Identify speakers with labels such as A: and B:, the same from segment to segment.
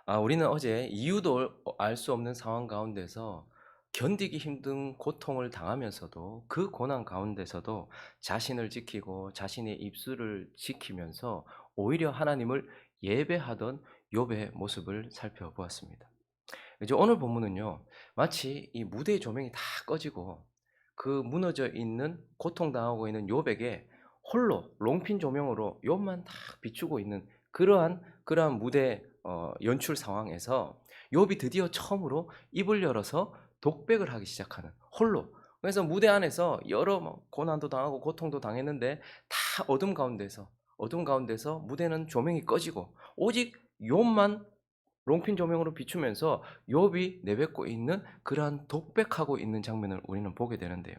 A: 우리는 어제 이유도 알 수 없는 상황 가운데서 견디기 힘든 고통을 당하면서도 그 고난 가운데서도 자신을 지키고 자신의 입술을 지키면서 오히려 하나님을 예배하던 욥의 모습을 살펴보았습니다. 이제 오늘 본문은요. 마치 이 무대의 조명이 다 꺼지고 그 무너져 있는 고통당하고 있는 욥에게 홀로 롱핀 조명으로 욥만 다 비추고 있는 그러한 무대 연출 상황에서 욥이 드디어 처음으로 입을 열어서 독백을 하기 시작하는 홀로. 그래서 무대 안에서 여러 고난도 당하고 고통도 당했는데 다 어둠 가운데서 무대는 조명이 꺼지고 오직 욥만 롱핀 조명으로 비추면서 욥이 내뱉고 있는 그러한 독백하고 있는 장면을 우리는 보게 되는데요.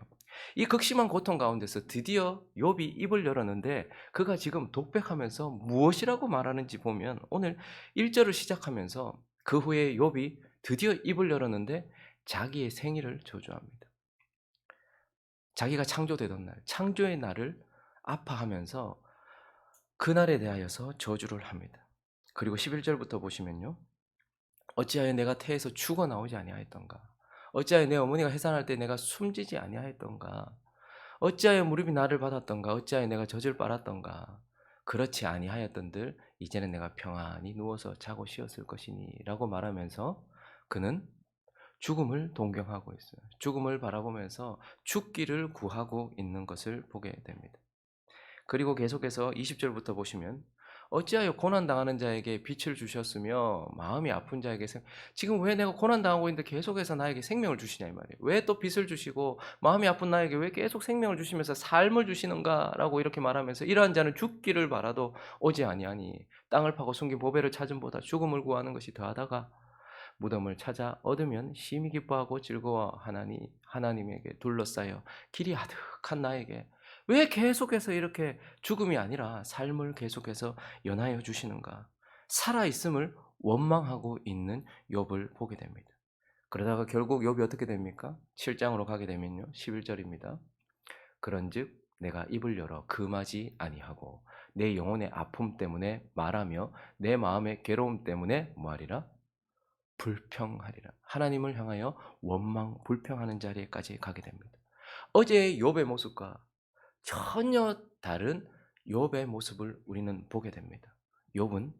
A: 이 극심한 고통 가운데서 드디어 욥이 입을 열었는데 그가 지금 독백하면서 무엇이라고 말하는지 보면 오늘 1절을 시작하면서 그 후에 욥이 드디어 입을 열었는데 자기의 생일을 저주합니다. 자기가 창조되던 날, 창조의 날을 아파하면서 그날에 대하여서 저주를 합니다. 그리고 11절부터 보시면요. 어찌하여 내가 태에서 죽어 나오지 아니하였던가? 어찌하여 내 어머니가 해산할 때 내가 숨지지 아니하였던가? 어찌하여 무릎이 나를 받았던가? 어찌하여 내가 젖을 빨았던가? 그렇지 아니하였던들 이제는 내가 평안히 누워서 자고 쉬었을 것이니라고 말하면서 그는 죽음을 동경하고 있어요. 죽음을 바라보면서 죽기를 구하고 있는 것을 보게 됩니다. 그리고 계속해서 20절부터 보시면 어찌하여 고난당하는 자에게 빛을 주셨으며 마음이 아픈 자에게 지금 왜 내가 고난당하고 있는데 계속해서 나에게 생명을 주시냐 이 말이에요. 왜 또 빛을 주시고 마음이 아픈 나에게 왜 계속 생명을 주시면서 삶을 주시는가라고 이렇게 말하면서 이러한 자는 죽기를 바라도 오지 아니하니 땅을 파고 숨긴 보배를 찾음보다 죽음을 구하는 것이 더하다가 무덤을 찾아 얻으면 심히 기뻐하고 즐거워하나니 하나님에게 둘러싸여 길이 아득한 나에게 왜 계속해서 이렇게 죽음이 아니라 삶을 계속해서 연하여 주시는가? 살아 있음을 원망하고 있는 욥을 보게 됩니다. 그러다가 결국 욥이 어떻게 됩니까? 7장으로 가게 되면요. 11절입니다. 그런즉 내가 입을 열어 금하지 아니하고 내 영혼의 아픔 때문에 말하며 내 마음의 괴로움 때문에 뭐하리라? 불평하리라. 하나님을 향하여 원망 불평하는 자리에까지 가게 됩니다. 어제의 욥의 모습과 전혀 다른 욥의 모습을 우리는 보게 됩니다. 욥은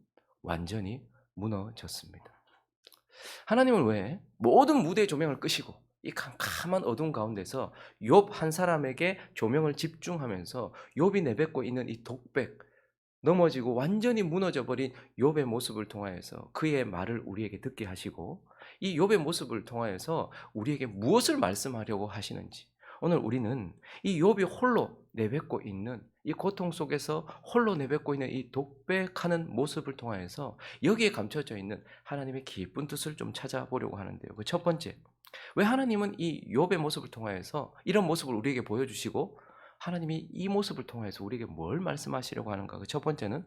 A: 완전히 무너졌습니다. 하나님은 왜 모든 무대의 조명을 끄시고 이 캄캄한 어둠 가운데서 욥 한 사람에게 조명을 집중하면서 욥이 내뱉고 있는 이 독백, 넘어지고 완전히 무너져 버린 욥의 모습을 통하여서 그의 말을 우리에게 듣게 하시고 이 욥의 모습을 통하여서 우리에게 무엇을 말씀하려고 하시는지 오늘 우리는 이 욥이 홀로 내뱉고 있는 이 고통 속에서 홀로 내뱉고 있는 이 독백하는 모습을 통하여서 여기에 감춰져 있는 하나님의 기쁜 뜻을 좀 찾아보려고 하는데요. 그 첫 번째, 왜 하나님은 이 욥의 모습을 통하여서 이런 모습을 우리에게 보여주시고 하나님이 이 모습을 통해서 우리에게 뭘 말씀하시려고 하는가? 그 첫 번째는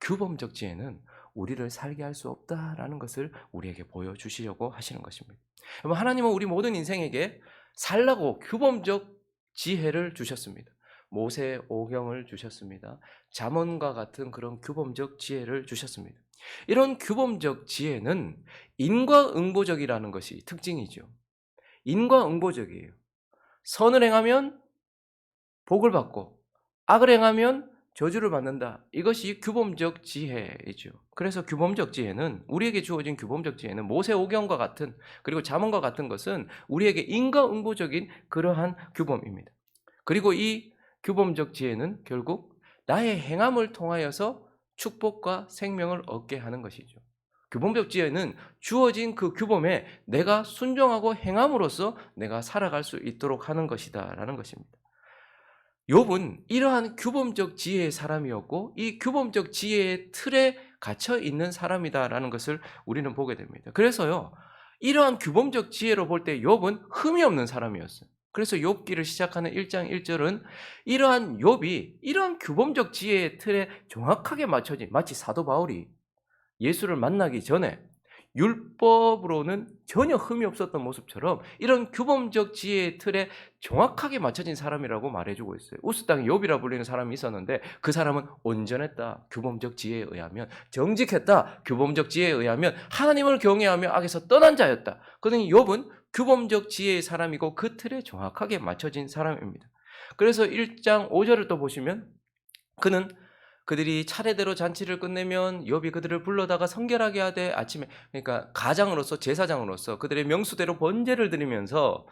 A: 규범적 지혜는 우리를 살게 할 수 없다라는 것을 우리에게 보여주시려고 하시는 것입니다. 여러분, 하나님은 우리 모든 인생에게 살라고 규범적 지혜를 주셨습니다. 모세 오경을 주셨습니다. 잠언과 같은 그런 규범적 지혜를 주셨습니다. 이런 규범적 지혜는 인과응보적이라는 것이 특징이죠. 인과응보적이에요. 선을 행하면 복을 받고 악을 행하면 저주를 받는다. 이것이 규범적 지혜이죠. 그래서 규범적 지혜는 우리에게 주어진 규범적 지혜는 모세오경과 같은 그리고 잠언과 같은 것은 우리에게 인과응보적인 그러한 규범입니다. 그리고 이 규범적 지혜는 결국 나의 행함을 통하여서 축복과 생명을 얻게 하는 것이죠. 규범적 지혜는 주어진 그 규범에 내가 순종하고 행함으로써 내가 살아갈 수 있도록 하는 것이다라는 것입니다. 욥은 이러한 규범적 지혜의 사람이었고 이 규범적 지혜의 틀에 갇혀 있는 사람이다라는 것을 우리는 보게 됩니다. 그래서요. 이러한 규범적 지혜로 볼 때 욥은 흠이 없는 사람이었어요. 그래서 욥기를 시작하는 1장 1절은 이러한 욥이 이러한 규범적 지혜의 틀에 정확하게 맞춰진 마치 사도 바울이 예수를 만나기 전에 율법으로는 전혀 흠이 없었던 모습처럼 이런 규범적 지혜의 틀에 정확하게 맞춰진 사람이라고 말해주고 있어요. 우스 땅의 욥이라 불리는 사람이 있었는데 그 사람은 온전했다. 규범적 지혜에 의하면 정직했다. 규범적 지혜에 의하면 하나님을 경외하며 악에서 떠난 자였다. 그러니 욥은 규범적 지혜의 사람이고 그 틀에 정확하게 맞춰진 사람입니다. 그래서 1장 5절을 또 보시면 그들이 차례대로 잔치를 끝내면 욥이 그들을 불러다가 성결하게 하되 아침에, 그러니까 가장으로서 제사장으로서 그들의 명수대로 번제를 드리면서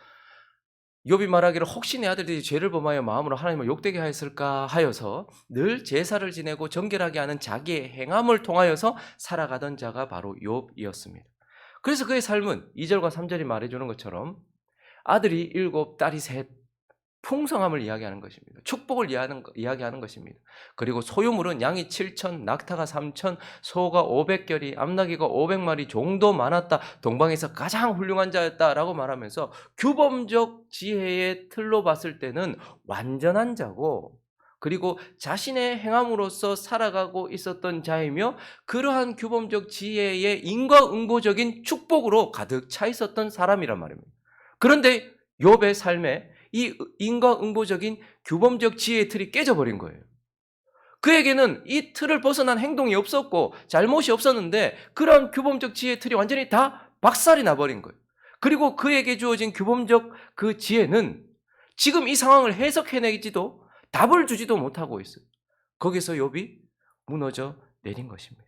A: 욥이 말하기를 혹시 내 아들들이 죄를 범하여 마음으로 하나님을 욕되게 하였을까 하여서 늘 제사를 지내고 정결하게 하는 자기의 행함을 통하여서 살아가던 자가 바로 욥이었습니다. 그래서 그의 삶은 2절과 3절이 말해주는 것처럼 아들이 7, 딸이 3, 풍성함을 이야기하는 것입니다. 축복을 이야기하는 것입니다. 그리고 소유물은 양이 7천, 낙타가 3천, 소가 500결이, 암나귀가 500마리, 종도 많았다. 동방에서 가장 훌륭한 자였다라고 말하면서 규범적 지혜의 틀로 봤을 때는 완전한 자고, 그리고 자신의 행함으로써 살아가고 있었던 자이며 그러한 규범적 지혜의 인과응보적인 축복으로 가득 차 있었던 사람이란 말입니다. 그런데 욥의 삶에 이 인과응보적인 규범적 지혜의 틀이 깨져버린 거예요. 그에게는 이 틀을 벗어난 행동이 없었고 잘못이 없었는데 그런 규범적 지혜의 틀이 완전히 다 박살이 나버린 거예요. 그리고 그에게 주어진 규범적 그 지혜는 지금 이 상황을 해석해내지도 답을 주지도 못하고 있어요. 거기서 욥이 무너져 내린 것입니다.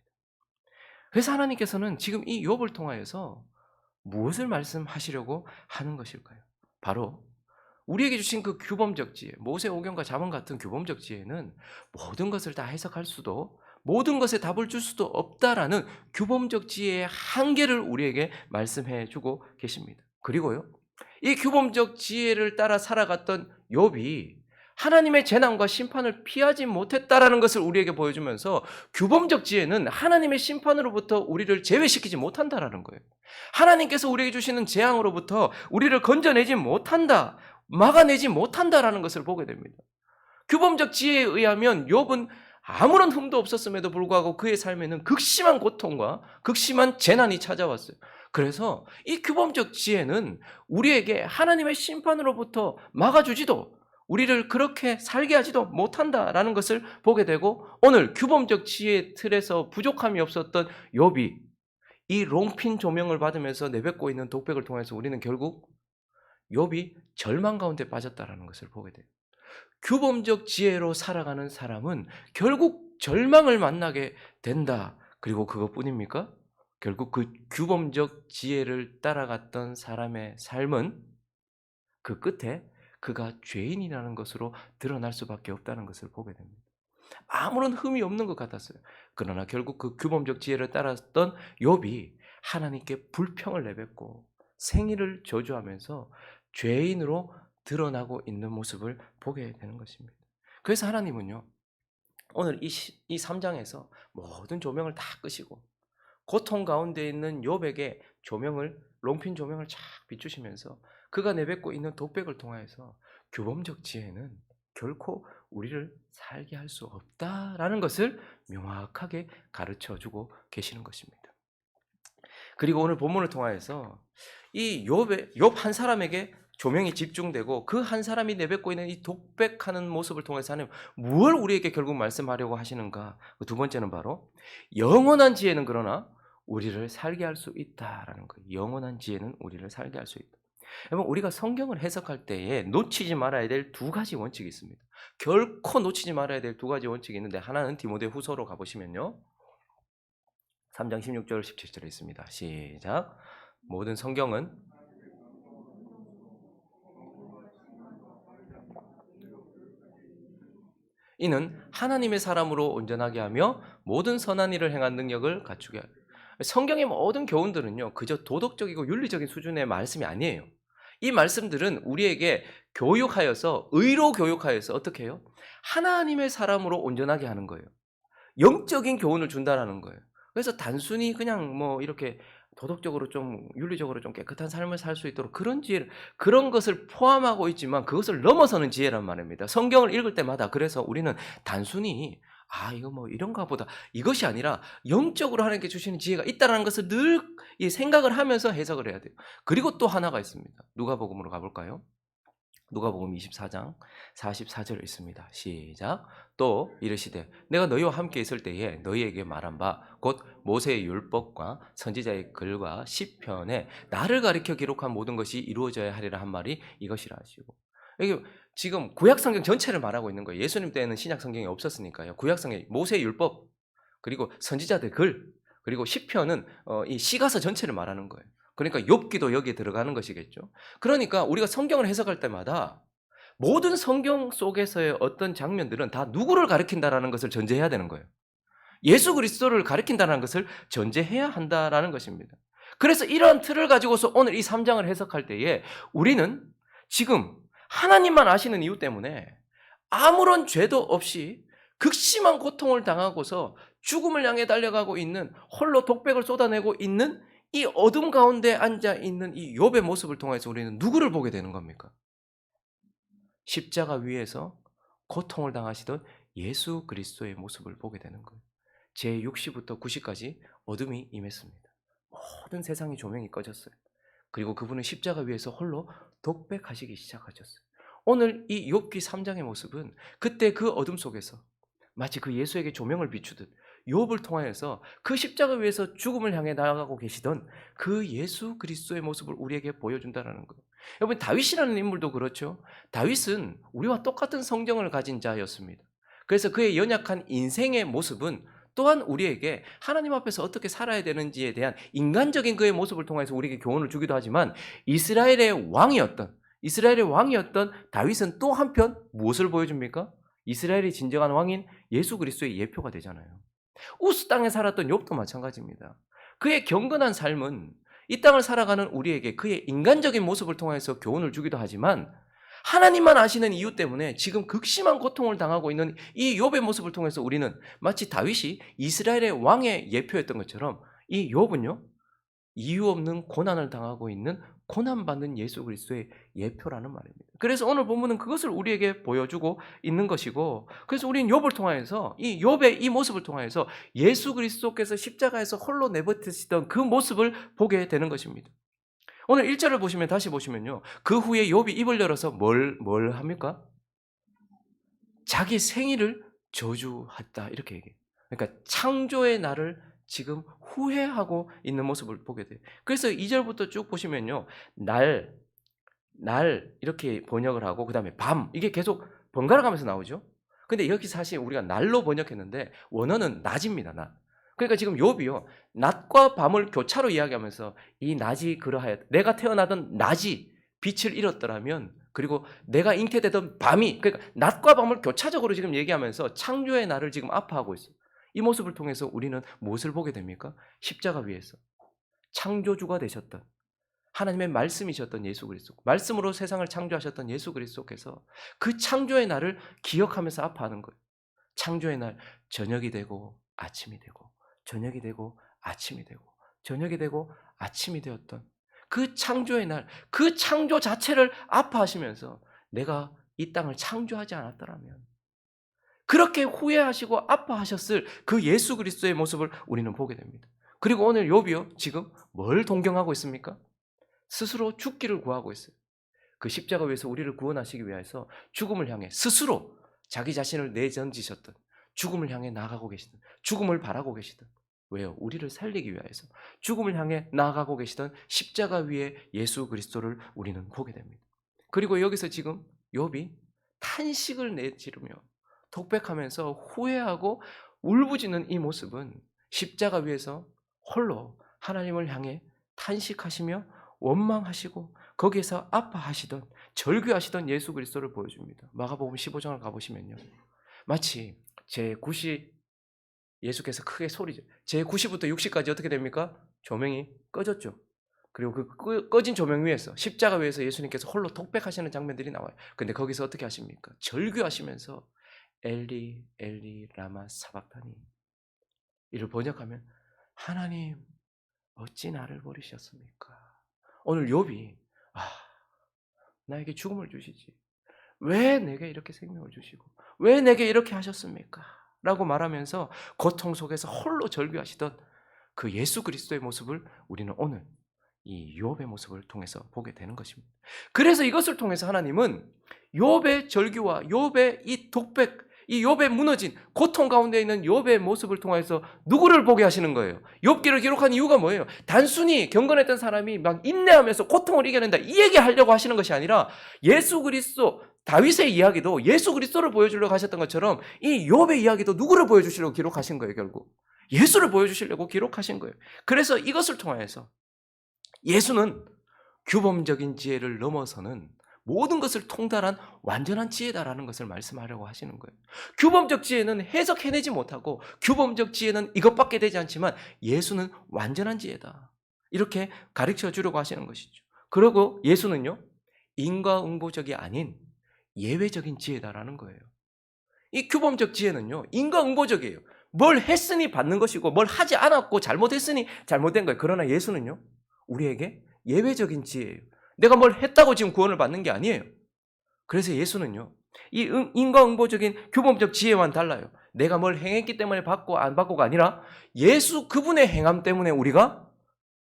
A: 그래서 하나님께서는 지금 이 욥을 통하여서 무엇을 말씀하시려고 하는 것일까요? 바로 우리에게 주신 그 규범적 지혜, 모세오경과 잠언 같은 규범적 지혜는 모든 것을 다 해석할 수도 모든 것에 답을 줄 수도 없다라는 규범적 지혜의 한계를 우리에게 말씀해 주고 계십니다. 그리고요, 이 규범적 지혜를 따라 살아갔던 욥이 하나님의 재난과 심판을 피하지 못했다라는 것을 우리에게 보여주면서 규범적 지혜는 하나님의 심판으로부터 우리를 제외시키지 못한다라는 거예요. 하나님께서 우리에게 주시는 재앙으로부터 우리를 건져내지 못한다, 막아내지 못한다라는 것을 보게 됩니다. 규범적 지혜에 의하면 욥은 아무런 흠도 없었음에도 불구하고 그의 삶에는 극심한 고통과 극심한 재난이 찾아왔어요. 그래서 이 규범적 지혜는 우리에게 하나님의 심판으로부터 막아주지도 우리를 그렇게 살게 하지도 못한다라는 것을 보게 되고, 오늘 규범적 지혜의 틀에서 부족함이 없었던 욥이 이 롱핀 조명을 받으면서 내뱉고 있는 독백을 통해서 우리는 결국 욥이 절망 가운데 빠졌다라는 것을 보게 돼요. 규범적 지혜로 살아가는 사람은 결국 절망을 만나게 된다. 그리고 그것뿐입니까? 결국 그 규범적 지혜를 따라갔던 사람의 삶은 그 끝에 그가 죄인이라는 것으로 드러날 수밖에 없다는 것을 보게 됩니다. 아무런 흠이 없는 것 같았어요. 그러나 결국 그 규범적 지혜를 따랐던 욥이 하나님께 불평을 내뱉고 생일을 저주하면서 죄인으로 드러나고 있는 모습을 보게 되는 것입니다. 그래서 하나님은요, 오늘 이 3장에서 모든 조명을 다 끄시고 고통 가운데 있는 욥에게 롱핀 조명을 쫙 비추시면서 그가 내뱉고 있는 독백을 통하여서 규범적 지혜는 결코 우리를 살게 할 수 없다라는 것을 명확하게 가르쳐주고 계시는 것입니다. 그리고 오늘 본문을 통하여서 이 욥 한 사람에게 조명이 집중되고 그 한 사람이 내뱉고 있는 이 독백하는 모습을 통해서 하나님 무엇을 우리에게 결국 말씀하려고 하시는가? 그 두 번째는 바로 영원한 지혜는 그러나 우리를 살게 할 수 있다라는 거예요. 영원한 지혜는 우리를 살게 할 수 있다. 여러분, 우리가 성경을 해석할 때에 놓치지 말아야 될 두 가지 원칙이 있습니다. 결코 놓치지 말아야 될 두 가지 원칙이 있는데, 하나는 디모데후서로 가보시면요, 3장 16절 17절에 있습니다. 시작. 모든 성경은 이는 하나님의 사람으로 온전하게 하며 모든 선한 일을 행한 능력을 갖추게 하려. 성경의 모든 교훈들은요, 그저 도덕적이고 윤리적인 수준의 말씀이 아니에요. 이 말씀들은 우리에게 교육하여서, 의로 교육하여서 어떻게 해요? 하나님의 사람으로 온전하게 하는 거예요. 영적인 교훈을 준다라는 거예요. 그래서 단순히 그냥 뭐 이렇게 도덕적으로 좀 윤리적으로 좀 깨끗한 삶을 살 수 있도록 그런 지혜를, 그런 것을 포함하고 있지만 그것을 넘어서는 지혜란 말입니다. 성경을 읽을 때마다 그래서 우리는 단순히 이거 뭐 이런가 보다. 이것이 아니라 영적으로 하나님께 주시는 지혜가 있다라는 것을 늘 이 생각을 하면서 해석을 해야 돼요. 그리고 또 하나가 있습니다. 누가복음으로 가 볼까요? 누가복음 24장 44절에 있습니다. 시작. 또 이르시되 내가 너희와 함께 있을 때에 너희에게 말한 바 곧 모세의 율법과 선지자의 글과 시편에 나를 가리켜 기록한 모든 것이 이루어져야 하리라 한 말이 이것이라 하시고. 이게 지금 구약 성경 전체를 말하고 있는 거예요. 예수님 때는 신약 성경이 없었으니까요. 구약 성경 모세의 율법 그리고 선지자들 글 그리고 시편은 이 시가서 전체를 말하는 거예요. 그러니까 욥기도 여기에 들어가는 것이겠죠. 그러니까 우리가 성경을 해석할 때마다 모든 성경 속에서의 어떤 장면들은 다 누구를 가리킨다라는 것을 전제해야 되는 거예요. 예수 그리스도를 가리킨다는 것을 전제해야 한다라는 것입니다. 그래서 이런 틀을 가지고서 오늘 이 3장을 해석할 때에 우리는 지금 하나님만 아시는 이유 때문에 아무런 죄도 없이 극심한 고통을 당하고서 죽음을 향해 달려가고 있는 홀로 독백을 쏟아내고 있는 이 어둠 가운데 앉아 있는 이 욥의 모습을 통해서 우리는 누구를 보게 되는 겁니까? 십자가 위에서 고통을 당하시던 예수 그리스도의 모습을 보게 되는 거예요. 제6시부터 9시까지 어둠이 임했습니다. 모든 세상의 조명이 꺼졌어요. 그리고 그분은 십자가 위에서 홀로 독백하시기 시작하셨어요. 오늘 이 욥기 3장의 모습은 그때 그 어둠 속에서 마치 그 예수에게 조명을 비추듯 욥을 통하여서 그 십자가 위에서 죽음을 향해 나아가고 계시던 그 예수 그리스도의 모습을 우리에게 보여준다는 거예요. 여러분 다윗이라는 인물도 그렇죠. 다윗은 우리와 똑같은 성정을 가진 자였습니다. 그래서 그의 연약한 인생의 모습은 또한 우리에게 하나님 앞에서 어떻게 살아야 되는지에 대한 인간적인 그의 모습을 통해서 우리에게 교훈을 주기도 하지만 이스라엘의 왕이었던 다윗은 또 한편 무엇을 보여줍니까? 이스라엘의 진정한 왕인 예수 그리스도의 예표가 되잖아요. 우스 땅에 살았던 욥도 마찬가지입니다. 그의 경건한 삶은 이 땅을 살아가는 우리에게 그의 인간적인 모습을 통해서 교훈을 주기도 하지만 하나님만 아시는 이유 때문에 지금 극심한 고통을 당하고 있는 이 욥의 모습을 통해서 우리는 마치 다윗이 이스라엘의 왕의 예표였던 것처럼 이 욥은요 이유 없는 고난을 당하고 있는 고난받는 예수 그리스도의 예표라는 말입니다. 그래서 오늘 본문은 그것을 우리에게 보여주고 있는 것이고, 그래서 우리는 욥을 통하여서 이 욥의 이 모습을 통하여서 예수 그리스도께서 십자가에서 홀로 내버티시던 그 모습을 보게 되는 것입니다. 오늘 1절을 보시면 다시 보시면요. 그 후에 욥이 입을 열어서 뭘 합니까? 자기 생일을 저주했다 이렇게 얘기해요. 그러니까 창조의 날을 지금 후회하고 있는 모습을 보게 돼요. 그래서 2절부터 쭉 보시면요. 날 이렇게 번역을 하고 그다음에 밤 이게 계속 번갈아 가면서 나오죠. 근데 여기 사실 우리가 날로 번역했는데 원어는 낮입니다. 낮. 그러니까 지금 욥이요. 낮과 밤을 교차로 이야기하면서 이 낮이 그러하였다. 내가 태어나던 낮이 빛을 잃었더라면 그리고 내가 잉태되던 밤이 그러니까 낮과 밤을 교차적으로 지금 얘기하면서 창조의 날을 지금 아파하고 있어요. 이 모습을 통해서 우리는 무엇을 보게 됩니까? 십자가 위에서 창조주가 되셨던 하나님의 말씀이셨던 예수 그리스도, 말씀으로 세상을 창조하셨던 예수 그리스도께서 그 창조의 날을 기억하면서 아파하는 거예요. 창조의 날 저녁이 되고 아침이 되고 저녁이 되고 아침이 되고 저녁이 되고 아침이 되었던 그 창조의 날, 그 창조 자체를 아파하시면서 내가 이 땅을 창조하지 않았더라면 그렇게 후회하시고 아파하셨을 그 예수 그리스도의 모습을 우리는 보게 됩니다. 그리고 오늘 욥이요 지금 뭘 동경하고 있습니까? 스스로 죽기를 구하고 있어요. 그 십자가 위에서 우리를 구원하시기 위해서 죽음을 향해 스스로 자기 자신을 내던지셨던 죽음을 향해 나아가고 계시던 죽음을 바라고 계시던 왜요? 우리를 살리기 위해서 죽음을 향해 나아가고 계시던 십자가 위에 예수 그리스도를 우리는 보게 됩니다. 그리고 여기서 지금 욥이 탄식을 내지르며 독백하면서 후회하고 울부짖는 이 모습은 십자가 위에서 홀로 하나님을 향해 탄식하시며 원망하시고 거기에서 아파하시던 절규하시던 예수 그리스도를 보여줍니다. 마가복음 15장을 가보시면요. 마치 제9시 예수께서 크게 소리죠. 제9시부터 6시까지 어떻게 됩니까? 조명이 꺼졌죠. 그리고 그 꺼진 조명 위에서 십자가 위에서 예수님께서 홀로 독백하시는 장면들이 나와요. 근데 거기서 어떻게 하십니까? 절규하시면서 엘리 엘리 라마 사박타니 이를 번역하면 하나님 어찌 나를 버리셨습니까? 오늘 욥이 나에게 죽음을 주시지 왜 내게 이렇게 생명을 주시고 왜 내게 이렇게 하셨습니까? 라고 말하면서 고통 속에서 홀로 절규하시던 그 예수 그리스도의 모습을 우리는 오늘 이 욥의 모습을 통해서 보게 되는 것입니다. 그래서 이것을 통해서 하나님은 욥의 절규와 욥의 이 독백, 이 욥의 무너진 고통 가운데 있는 욥의 모습을 통해서 누구를 보게 하시는 거예요? 욥기를 기록한 이유가 뭐예요? 단순히 경건했던 사람이 막 인내하면서 고통을 이겨낸다 이 얘기하려고 하시는 것이 아니라 예수 그리스도, 다윗의 이야기도 예수 그리스도를 보여주려고 하셨던 것처럼 이 욥의 이야기도 누구를 보여주시려고 기록하신 거예요, 결국. 예수를 보여주시려고 기록하신 거예요. 그래서 이것을 통해서 예수는 규범적인 지혜를 넘어서는 모든 것을 통달한 완전한 지혜다라는 것을 말씀하려고 하시는 거예요. 규범적 지혜는 해석해내지 못하고 규범적 지혜는 이것밖에 되지 않지만 예수는 완전한 지혜다. 이렇게 가르쳐 주려고 하시는 것이죠. 그리고 예수는요, 인과응보적이 아닌 예외적인 지혜다라는 거예요. 이 규범적 지혜는요, 인과응보적이에요. 뭘 했으니 받는 것이고 뭘 하지 않았고 잘못했으니 잘못된 거예요. 그러나 예수는요, 우리에게 예외적인 지혜예요. 내가 뭘 했다고 지금 구원을 받는 게 아니에요. 그래서 예수는요, 이 인과응보적인 규범적 지혜와는 달라요. 내가 뭘 행했기 때문에 받고 안 받고가 아니라 예수 그분의 행함 때문에 우리가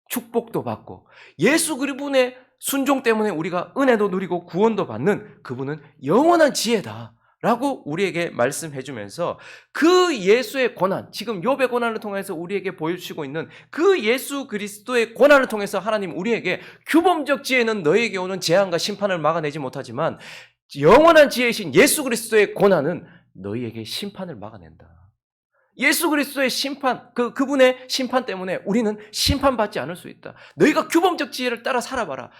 A: 축복도 받고 예수 그분의 순종 때문에 우리가 은혜도 누리고 구원도 받는 그분은 영원한 지혜다 라고 우리에게 말씀해 주면서 그 예수의 고난, 지금 욥의 고난을 통해서 우리에게 보여주시고 있는 그 예수 그리스도의 고난을 통해서 하나님 우리에게 규범적 지혜는 너에게 오는 재앙과 심판을 막아내지 못하지만 영원한 지혜이신 예수 그리스도의 고난은 너희에게 심판을 막아낸다. 예수 그리스도의 심판, 그분의 심판 때문에 우리는 심판받지 않을 수 있다. 너희가 규범적 지혜를 따라 살아봐라.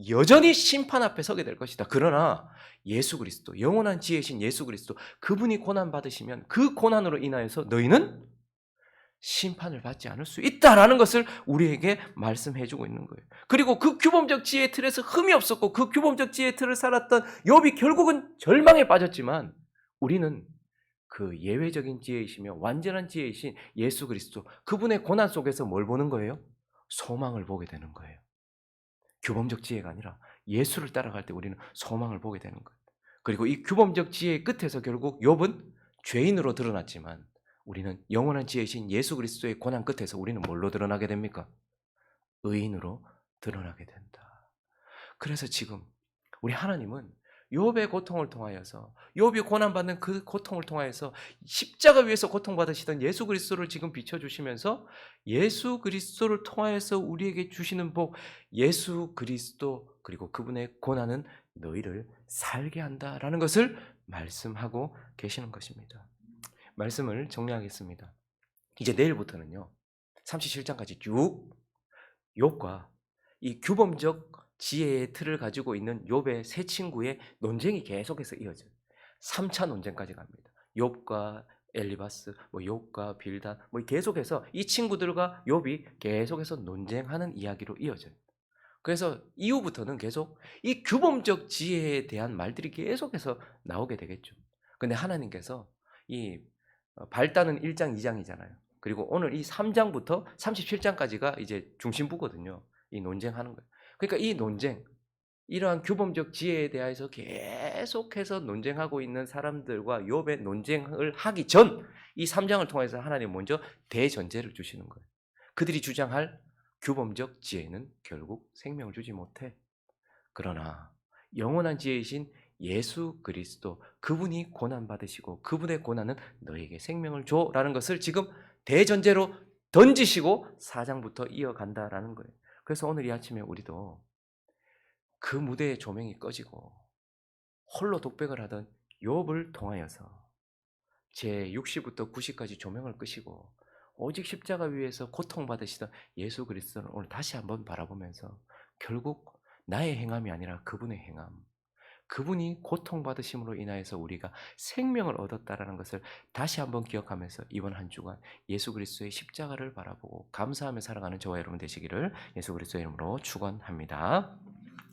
A: 여전히 심판 앞에 서게 될 것이다. 그러나 예수 그리스도, 영원한 지혜이신 예수 그리스도, 그분이 고난 받으시면 그 고난으로 인하여서 너희는 심판을 받지 않을 수 있다라는 것을 우리에게 말씀해 주고 있는 거예요. 그리고 그 규범적 지혜의 틀에서 흠이 없었고 그 규범적 지혜의 틀을 살았던 욥이 결국은 절망에 빠졌지만 우리는 그 예외적인 지혜이시며 완전한 지혜이신 예수 그리스도, 그분의 고난 속에서 뭘 보는 거예요? 소망을 보게 되는 거예요. 규범적 지혜가 아니라 예수를 따라갈 때 우리는 소망을 보게 되는 거예요. 그리고 이 규범적 지혜의 끝에서 결국 욥은 죄인으로 드러났지만 우리는 영원한 지혜이신 예수 그리스도의 고난 끝에서 우리는 뭘로 드러나게 됩니까? 의인으로 드러나게 된다. 그래서 지금 우리 하나님은 욥의 고통을 통하여서, 욥이 고난받는 그 고통을 통하여서 십자가 위에서 고통받으시던 예수 그리스도를 지금 비춰주시면서 예수 그리스도를 통하여서 우리에게 주시는 복, 예수 그리스도 그리고 그분의 고난은 너희를 살게 한다라는 것을 말씀하고 계시는 것입니다. 말씀을 정리하겠습니다. 이제 내일부터는요, 37장까지 쭉 욥과 이 규범적 지혜의 틀을 가지고 있는 욥의 세 친구의 논쟁이 계속해서 이어져요. 3차 논쟁까지 갑니다. 욥과 엘리바스, 욥과 빌단, 계속해서 이 친구들과 욥이 계속해서 논쟁하는 이야기로 이어져요. 그래서 이후부터는 계속 이 규범적 지혜에 대한 말들이 계속해서 나오게 되겠죠. 근데 하나님께서 이 발단은 1장, 2장이잖아요. 그리고 오늘 이 3장부터 37장까지가 이제 중심부거든요. 이 논쟁하는 거예요. 그러니까 이 논쟁, 이러한 규범적 지혜에 대해서 계속해서 논쟁하고 있는 사람들과 욥의 논쟁을 하기 전 이 3장을 통해서 하나님 먼저 대전제를 주시는 거예요. 그들이 주장할 규범적 지혜는 결국 생명을 주지 못해. 그러나 영원한 지혜이신 예수 그리스도, 그분이 고난받으시고 그분의 고난은 너에게 생명을 줘라는 것을 지금 대전제로 던지시고 4장부터 이어간다라는 거예요. 그래서 오늘 이 아침에 우리도 그 무대의 조명이 꺼지고 홀로 독백을 하던 욥을 통하여서 제 60부터 90까지 조명을 끄시고 오직 십자가 위에서 고통받으시던 예수 그리스도를 오늘 다시 한번 바라보면서 결국 나의 행함이 아니라 그분의 행함, 그분이 고통받으심으로 인하여서 우리가 생명을 얻었다라는 것을 다시 한번 기억하면서 이번 한 주간 예수 그리스도의 십자가를 바라보고 감사하며 살아가는 저와 여러분 되시기를 예수 그리스도의 이름으로 축원합니다.